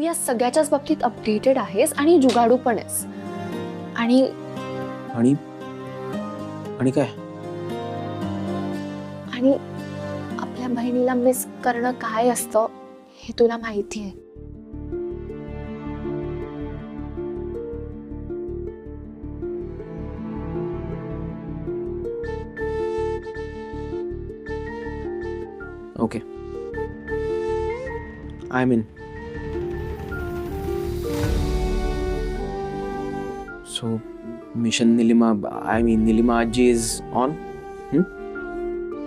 या सगळ्याच्याच बाबतीत अपडेटेड आहेस आणि जुगाडू पण आहेस. आणि आणि आणि काय? आणि आपल्या बहिणीला मिस करणं काय असतं हे तुला माहिती आहे. Okay, I mean so mission Nilima, I mean Nilima आजी इज ऑन.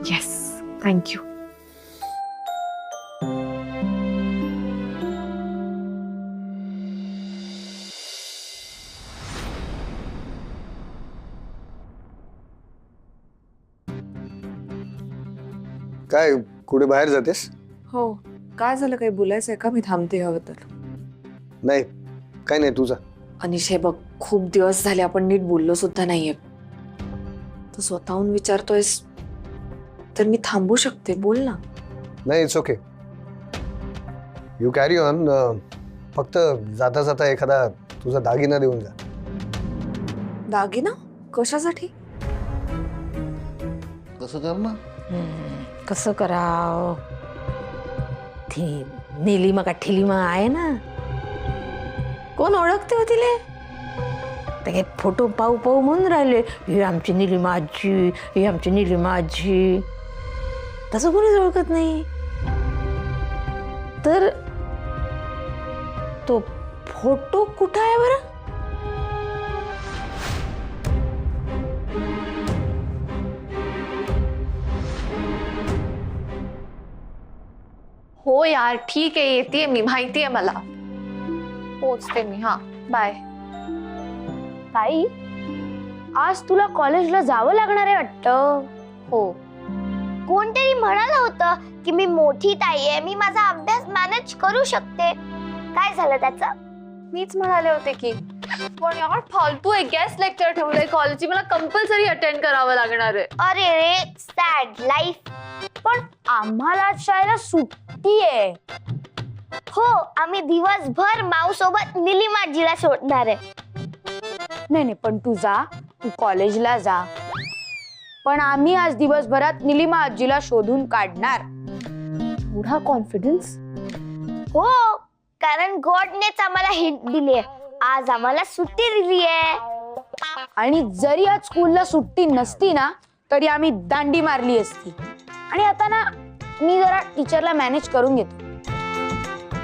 Yes, thank you. काय कुठे बाहेर जातेस? हो, काय झालं? काही बोलायचंय का? मी थांबते हवं तर. नाही, काय नाही, तुझा. अनिश, हे बघ, खूप दिवस झाले आपण नीट बोललो सुद्धा नाहीये. तू स्वतःहून विचारतोयस तर मी थांबू शकते, बोल ना. नाही, it's okay, you carry on. फक्त जाता जाता एखादा तुझा दागिना देऊन जा. दागिना? कशासाठी? कसं कर ना. कसं कराव? ती निलिमा का ठिलिमा आहे ना, कोण ओळखते हो तिले? ते फोटो पाहू पाहू म्हणून राहिले, ही आमची निलिमा आजी, ही आमची निलिमा आजी. तसं कोणीच ओळखत नाही. तर तो फोटो कुठं आहे बरं? हो यार, ठीक आहे, येते मी, माहिती आहे मला. पोचते मी. हा, बाय. ताई, आज तुला कॉलेजला जावं लागणार आहे वाटतं. हो. कोणतरी म्हणालं होतं की मी मोठी ताई आहे, मी माझा अभ्यास मॅनेज करू शकते. काय झालं त्याचं? मीच म्हणाले होते की. पण यार, फालतू एक गेस्ट लेक्चर ठेवलंय कॉलेजची, मला कंपल्सरी अटेंड करावं लागणार आहे. अरे रे, सॅड लाईफ. पण आम्हाला शाळेला सुट्टी आहे. हो, आम्ही दिवसभर माऊ सोबत निलिमाजीला शोधणार आहे. नाही नाही, पण तू जा, तू कॉलेजला जा. पण आम्ही आज दिवसभरात निलिमा आजीला शोधून काढणार. एवढा कॉन्फिडन्स? हो, कारण गॉडनेच आम्हाला हिंट दिली आहे. आज आम्हाला सुट्टी दिली आहे. आणि जरी आज स्कूलला सुट्टी नसती ना, तरी आम्ही दांडी मारली असती. आणि आता ना, मी जरा टीचरला मॅनेज करून घेतो.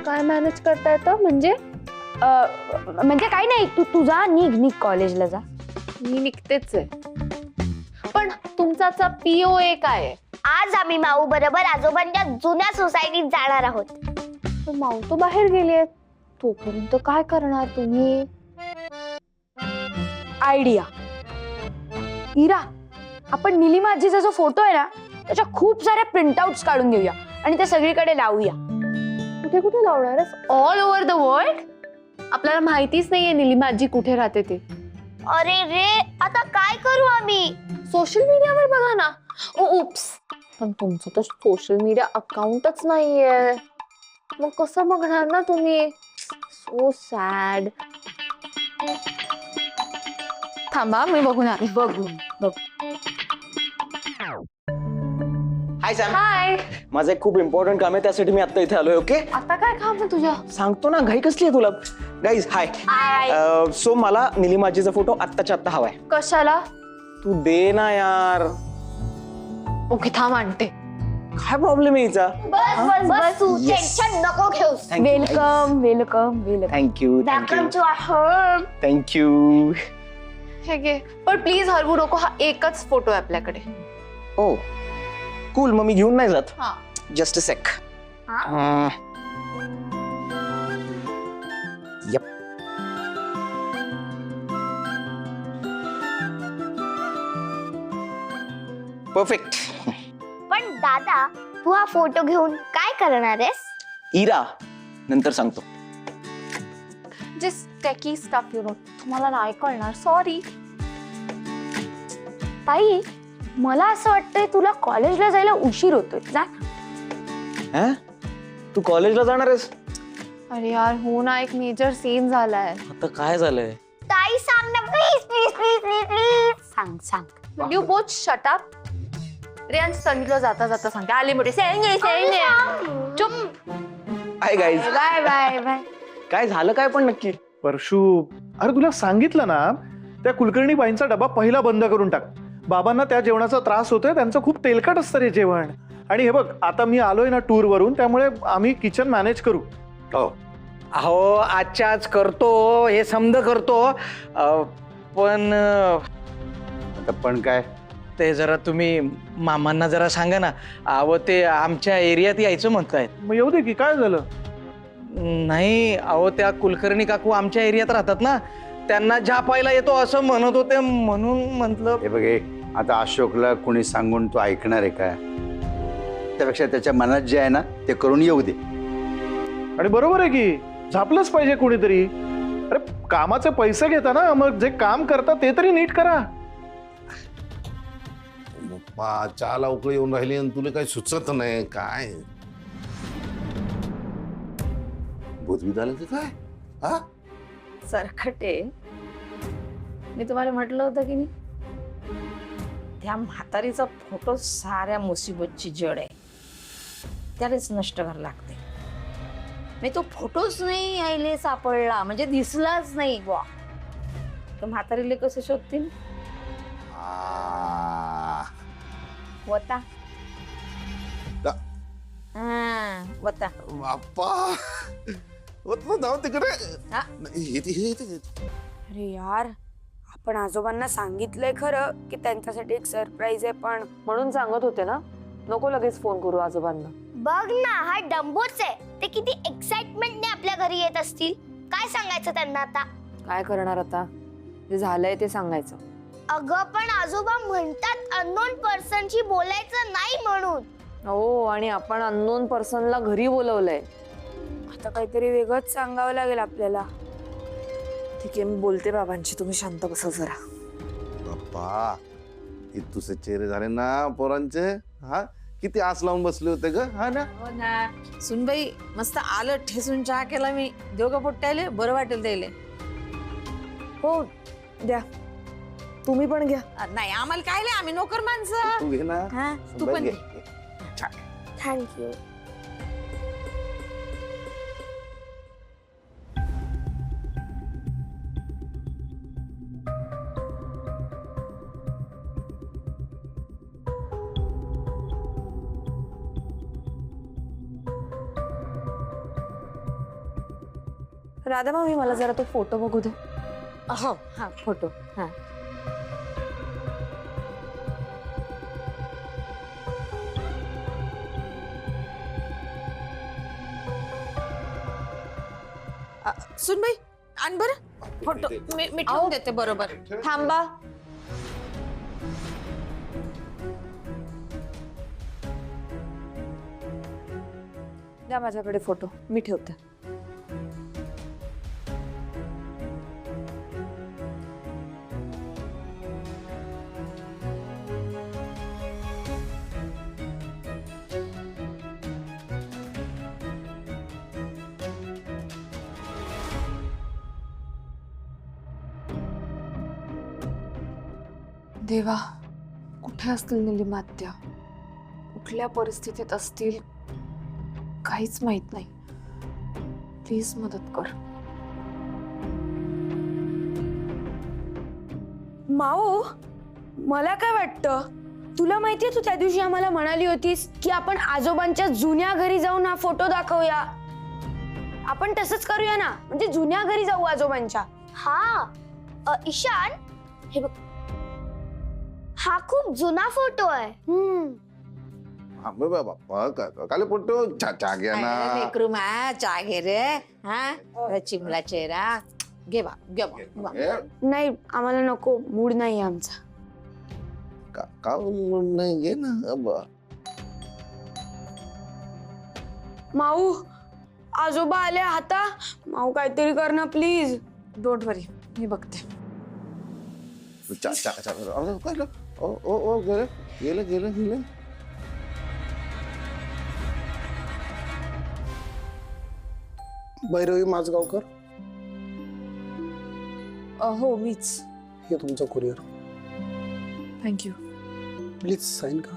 काय मॅनेज करता येतं म्हणजे? म्हणजे काही नाही, तू जा, निघ कॉलेजला जा. मी निघतेच आहे. पण तुमचा POA काय आहे? आज आम्ही माऊ बरोबर आजोबांच्या जुन्या सोसायटीत जाणार आहोत. पण माऊ तो बाहेर गेले, तोपर्यंत काय करणार तुम्ही? आयडिया. इरा, आपण निलिमा आजीचा जो फोटो आहे ना, त्याच्या खूप साऱ्या प्रिंटआउट्स काढून घेऊया आणि ते सगळीकडे लावूया. कुठे कुठे लावणार आहेस? All over the world? आपल्याला माहितीच नाहीये निलिमा आजी कुठे राहते ते. अरे रे, आता काय करू आम्ही? सोशल मीडियावर बघा ना. उप्स, पण तुमचं तर सोशल मीडिया अकाउंटच नाहीये, मग कसं बघणार ना तुम्ही? So sad. थांबा, मी बघून आले. बघू. हाय सॅम. हाय. माझं एक खूप इम्पॉर्टंट काम आहे, त्यासाठी मी आता इथे आलोय. ओके, आता काय काम आहे तुझ्या? सांगतो ना, घाई कसली आहे तुला? Guys hi. सो मला निलिमा आजीचा फोटो आत्ताच्या आत्ता हवाय. कशाला? तू दे ना यार. ओके, थांब आणते. काय प्रॉब्लेम आहे हिचा? बस तू Yes. टेन्शन नको घेऊस. Welcome welcome welcome. Thank you welcome to our home. Thank you. हे घे, पण प्लीज हरवू नको, हा एकच फोटो आहे आपल्याकडे. ओ कूल, मग मी घेऊन नाही जात. हा. Just a sec. Yup. Perfect. पण दादा, तू हा फोटो घेऊन काय करणार आहेस? इरा, नंतर सांगतो. जस्ट टेकी स्टफ, तुम्हाला नाही कळणार, सॉरी. ताई, मला असं वाटतंय तुला कॉलेजला जायला उशीर होतोय. जा. तू कॉलेजला जाणार आहेस? अरे यार हो ना, एक मेजर सीन झालाय. आता काय झालंय? ताई सांग ना please please please please please सांग सांग. You both shut up. Riyansh तन्वीला जाता जाता सांगते आले मोठे चुप. Hi guys. Bye bye bye. काय झालं काय पण नक्की? परशू, अरे तुला सांगितलं ना, त्या कुलकर्णी बाईंचा डबा पहिला बंद करून टाक. बाबांना त्या जेवणाचा त्रास होतोय, त्यांचं खूप तेलकट असतं रे जेवण. आणि हे बघ, आता मी आलोय ना टूर वरून, त्यामुळे आम्ही किचन मॅनेज करू. अहो आजच्या आज करतो, हे समज करतो, पण पण काय? ते जरा तुम्ही मामांना जरा सांगा ना. अहो ते आमच्या एरियात यायचं म्हणतायत. मग येऊ दे की, काय झालं? नाही अहो, त्या कुलकर्णी काकू आमच्या एरियात राहतात ना, त्यांना झापायला येतो असं म्हणत होते, म्हणून म्हटलं. हे बघे, आता अशोकला कोणी सांगून तो ऐकणार आहे का? त्यापेक्षा त्याच्या मनात जे आहे ना ते करून येऊ दे. आणि बरोबर आहे की, झापलंच पाहिजे कोणीतरी. अरे कामाचे पैसे घेता ना, मग जे काम करता ते तरी नीट करा. चहाला उकळी येऊन राहिली आणि तुला काही सुचत नाही काय? भूतबीत आलं की काय? हा सरखटे, मी तुम्हाला म्हटलं होतं की नाही, त्या म्हातारीचा फोटो साऱ्या मुसीबतची जड आहे, त्यालाच नष्ट करायला लागते. मी तो फोटोच नाही यायले सापडला, म्हणजे दिसलाच नाही बुवा, तर म्हातारीले कसं शोधतील? वता वता बाप्पा, जाऊ तिकडे. हा. अरे यार, आपण आजोबांना सांगितलंय खरं की त्यांच्यासाठी एक सरप्राईज आहे, पण म्हणून सांगत होते ना, नको लगेच फोन करू आजोबांना. बघ ना, हा डंबोच आहे. ते किती एक्साइटमेंटने आपल्या घरी येत असतील. काय सांगायचं त्यांना आता? काय करणार आता, जे झालंय ते सांगायचं. अगं पण आजोबा म्हणतात अननोन पर्सनशी बोलायचं नाही म्हणून. हो, आणि आपण अननोन पर्सनला घरी बोलवलंय. आता काहीतरी वेगळंच सांगावं लागेल आपल्याला. ठीक आहे, मी बोलते बाबांशी, तुम्ही शांत बसा जरा. बाप्पा, इतुसे चेहरे झाले ना पोरांचे. हा, किती आस लावून बसले होते ग. हा ना. हो ना, सुनबाई मस्त आलं ठेसून चहा केला मी. देवगा पोट्याले बरं वाटेल द्यायले. हो द्या, तुम्ही पण घ्या. नाही आम्हाला काय लय, आम्ही नोकर माणसं. तू घे ना. हा, तू पण घे. घे. थँक्यू. राधा मामी, मला जरा तो फोटो बघू दे. हो, हा फोटो. हा सुनबाई, आण बरं फोटो. मी ठेवून देते बरोबर. थांबा. द्या माझ्याकडे फोटो, मी ठेवते. देवा, कुठे असतील निलिमात्या, कुठल्या परिस्थितीत असतील, काहीच माहित नाही. प्लीज मदत कर. माऊ, मला काय वाटतं, तुला माहितीये तू त्या दिवशी आम्हाला म्हणाली होतीस की आपण आजोबांच्या जुन्या घरी जाऊन हा फोटो दाखवूया. आपण तसंच करूया ना, म्हणजे जुन्या घरी जाऊ आजोबांच्या. हा ईशान, हे बघ, हा खूप जुना फोटो आहे. हा, बाप्पा काले पोटो चहा घ्या ना. लेकरू मा, चहा घे रे. हा, चिमला चेहरा घे बा, घे बा. नाही, आम्हाला नको, मूड नाही आमचा. का नाही, घे ना. माऊ, आजोबा आले आता. माऊ काहीतरी कर ना प्लीज. डोंट वरी, मी बघते. गेलं. भैरवी माझगावकर, हो मीच. हे तुमचं कुरिअर. थँक्यू. प्लीज साईन का.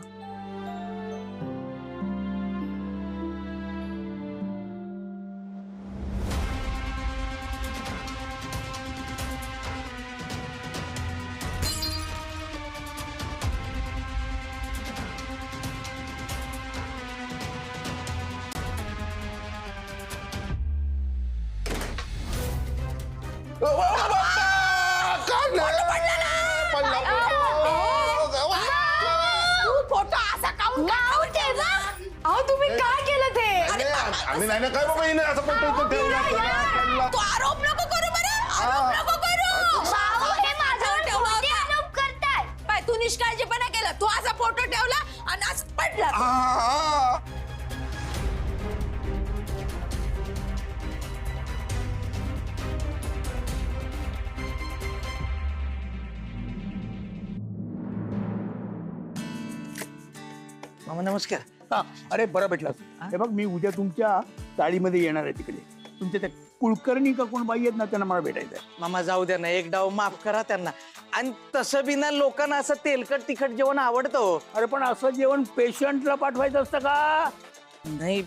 अहो तुम्ही काय केलं ते? आम्ही नाही ना काय बाबा हिने असं फोटो ठेवला. तू आरोप नको करू बरं, आरोप नको करू. भाऊ, हे माझ्यावर खोटे आरोप करताय. बाय, तू निष्काळजीपणा केला. तू असा फोटो ठेवला आणि आज पडला. मामा नमस्कार. हा, अरे बरं भेटलास. हे बघ, मी उद्या तुमच्या चाळीमध्ये येणार आहे. तिकडे तुमच्या त्या कुलकर्णी का कोण बाई आहेत ना, त्यांना मला भेटायचं आहे. मामा जाऊ द्या ना, एक डाव माफ करा त्यांना. आणि तसं बी ना, लोकांना असं तेलकट तिखट जेवण आवडतं. अरे पण असं जेवण पेशंटला पाठवायचं असतं का? नाही